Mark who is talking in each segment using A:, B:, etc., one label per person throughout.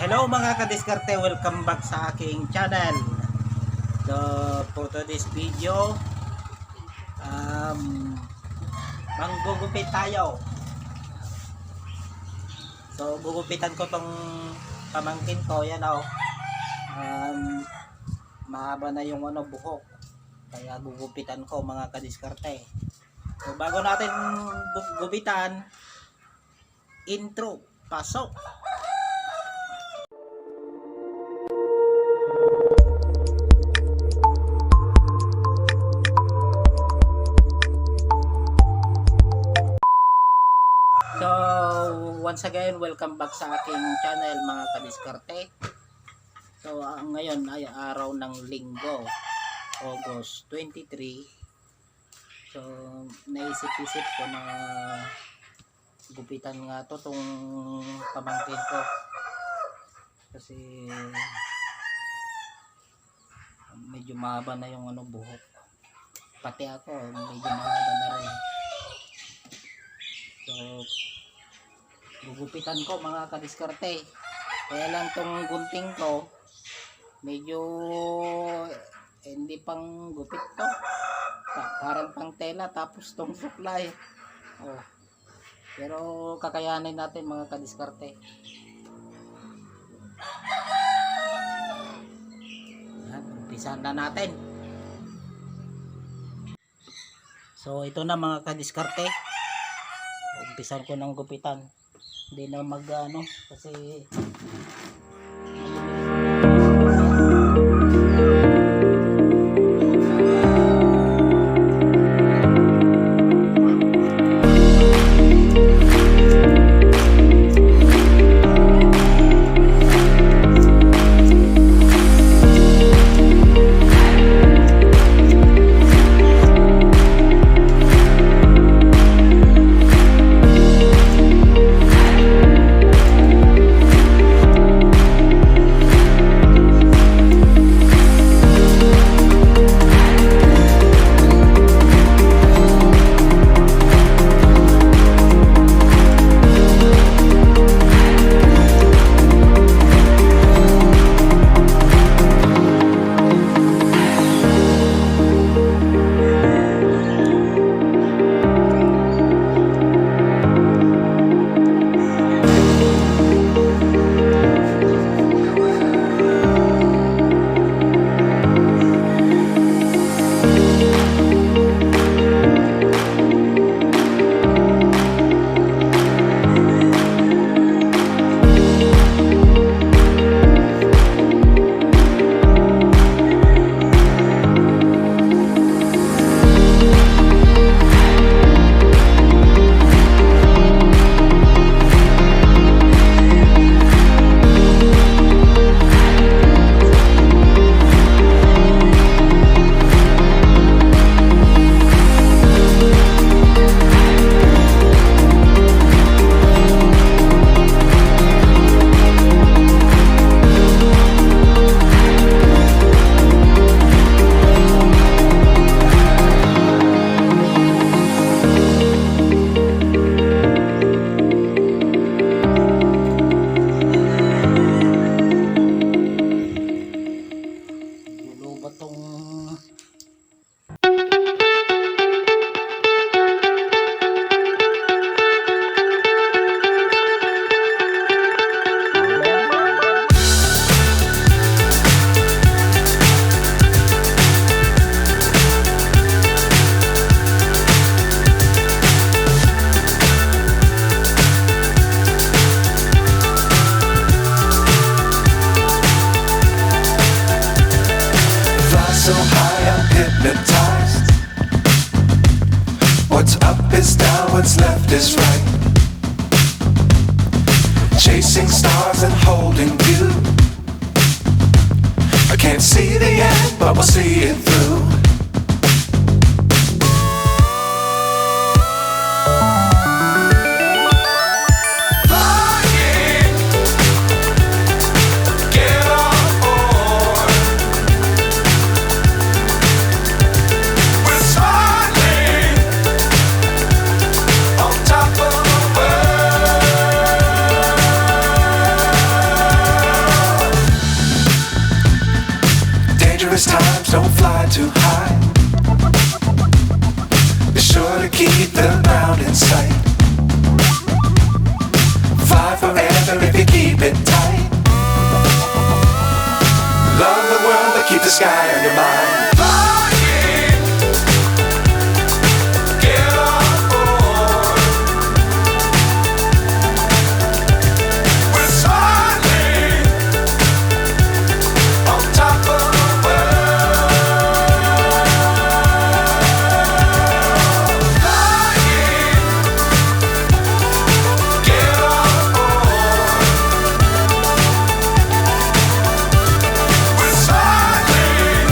A: Hello mga kadiskarte, welcome back sa aking channel. So for today's video, manggugupit tayo. So gugupitan ko tong pamangkin ko, yan o. Mahaba na yung buhok, kaya gugupitan ko mga kadiskarte. So bago natin gupitan, intro, pasok. So once again, welcome back sa aking channel mga kadiskarte. So ngayon ay araw ng Linggo, August 23. So naisip-isip ko na gupitan nga to tong pamangkin ko, kasi medyo mahaba na yung buhok, pati ako medyo mahaba na rin. So gugupitan ko mga kadiskarte, kaya lang tong gunting ko medyo hindi pang gupit to, parang pang tela, tapos tong suklay. Pero kakayanin natin mga kadiskarte. Yan, umpisahan na natin. So ito na mga kadiskarte, umpisahan ko ng gupitan. Hindi na kasi
B: so high I'm hypnotized. What's up is down, what's left is right. Chasing stars and holding you. I can't see the end, but we'll see it through. too high. Be sure to keep the ground in sight. Fly forever if you keep it tight. Love the world but keep the sky on your mind. Flying, get on board. We're soaring on top of the world. Flying, get on board. We're soaring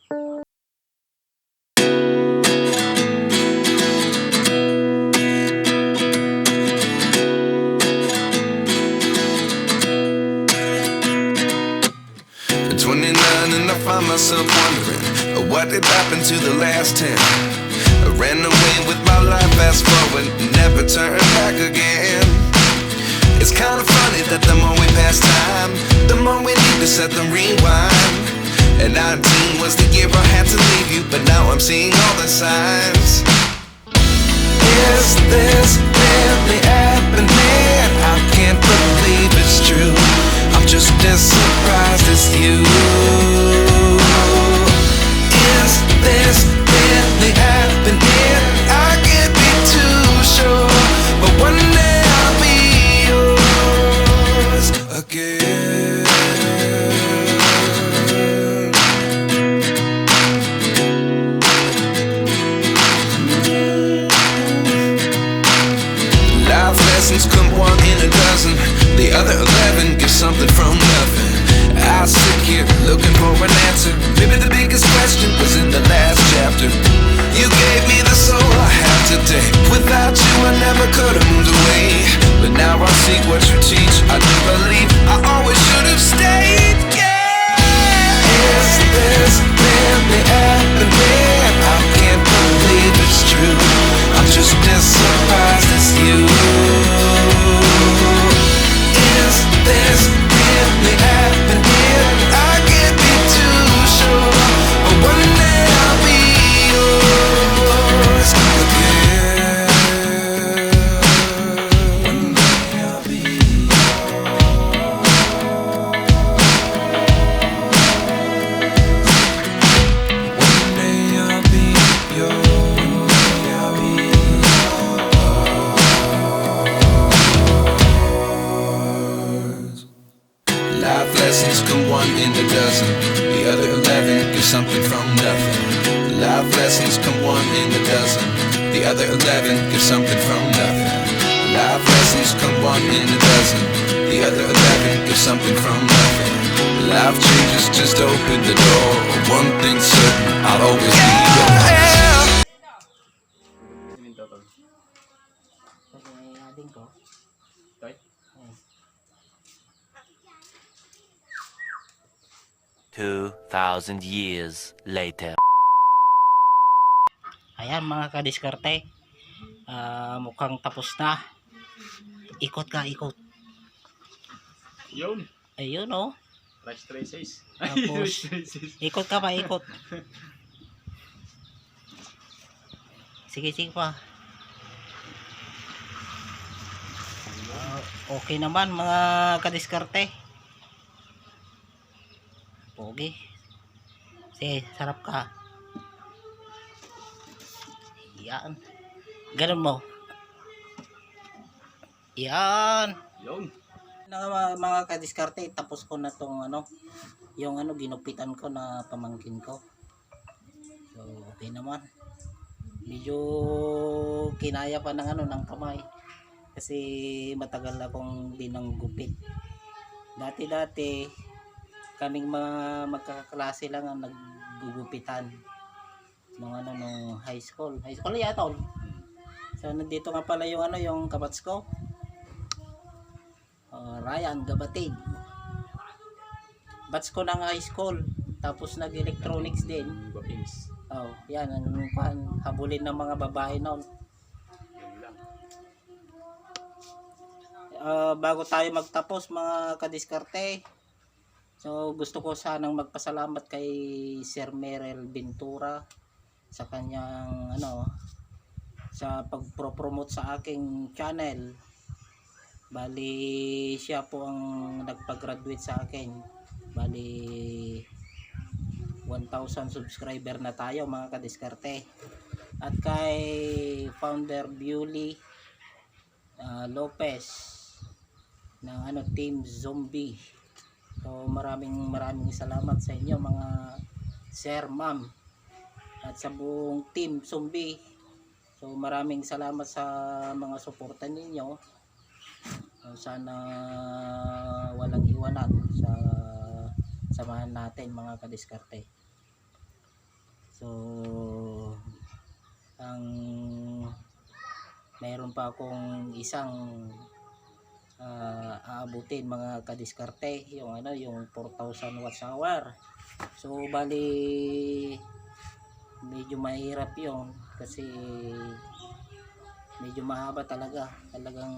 B: At 29 and I find myself wondering what did happen to the last 10. I ran away with my life, fast forward, never turn back again. It's kind of funny that the more we pass time, the more we need to set the rewind. And 19 was the year I had to leave you, but now I'm seeing all the signs. Is this really happening? I can't believe it's true. I'm just as surprised as you. Is this really happening? I can't be too sure, but one day I'll be yours again. Life lessons come one in a dozen. The other 11 get something from nothing. I sit here looking for an answer. Maybe the biggest question was in the last chapter. You gave me the soul I have today. Without you I never could have moved away. But now I see what you teach. I do believe I always should have stayed. Yeah. Is this really happening? I can't believe it's true. I'm just as surprised as you. Is this really happening? I can't be too sure, but one day I'll be yours again. One day I'll be One day I'll be yours. One day I'll be yours. Life lessons come one in a dozen. The other 11 give something from nothing. Life lessons come one in a dozen. The other 11 give something from nothing. Life lessons come one in a dozen. The other 11 give something from nothing. Life changes, just open the door. One thing's certain, I'll always be yours.
A: Kasi ading ko.
C: Okay.
A: Ayan.
D: 2,000 years later.
A: Ayan mga kadiskarte. Mukhang tapos na. Ikot ka, ikot.
C: Yun.
A: Ayun oh.
C: Rice traces.
A: Tapos, ikot ka pa, ikot. Sige, sige pa. Okay naman mga kadiskarte. Pogi. Sige, sarap ka. Yan. Ganun mo. Yan.
C: Yun.
A: Mga kadiskarte, tapos ko na tong yung ginupitan ko na pamangkin ko. So, okay naman. Medyo kinaya pa ng kamay. Kasi matagal akong dinanggupit. Dati kaming mga magkakaklase lang ang naggugupitan nung nung high school yata. So nandito nga pala yung kabats ko, Ryan Gabatid, batch ko ng high school, tapos nag electronics din.
C: Guwapings.
A: Yan ang habulin ng mga babae noon.
C: Yun lang.
A: Bago tayo magtapos mga kadiskarte, so gusto ko sanang magpasalamat kay Sir Merel Ventura sa kanyang sa pagpro-promote sa aking channel. Bali siya po ang nagpag-graduate sa akin. Bali 1,000 subscriber na tayo mga kadiskarte. At kay Founder Bewley Lopez ng Team Zombie. So maraming salamat sa inyo mga sir, ma'am, at sa buong Team Zombie. So maraming salamat sa mga suporta ninyo. Sana walang iwanan sa samahan natin mga kadiskarte. So ang mayroon pa akong isang aabutin mga kadiskarte, yung yung 4,000 watts hour. So bali medyo mahirap yung kasi medyo mahaba talagang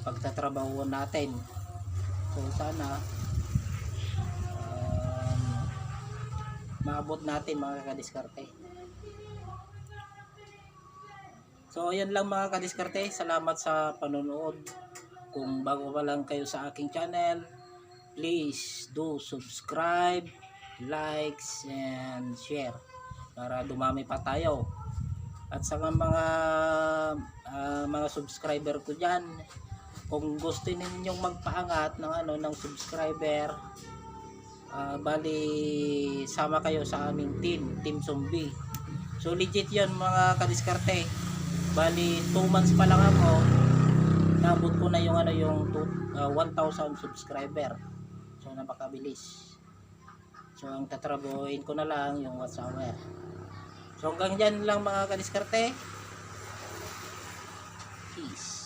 A: pagtatrabaho natin. So sana maabot natin mga kadiskarte. So ayan lang mga kadiskarte, salamat sa panonood. Kung bago pa lang kayo sa aking channel, please do subscribe, likes and share para dumami pa tayo. At sa mga subscriber ko diyan, kung gusto ninyong magpaangat ng subscriber, bali sama kayo sa aming team Zombie. So legit 'yon mga kadiskarte. Bali 2 months pa lang ako, nabot ko na yung 1,000 subscriber. So napakabilis. So ang tatrabuhin ko na lang yung watts hour. So hanggang dyan lang mga kadiskarte. Peace.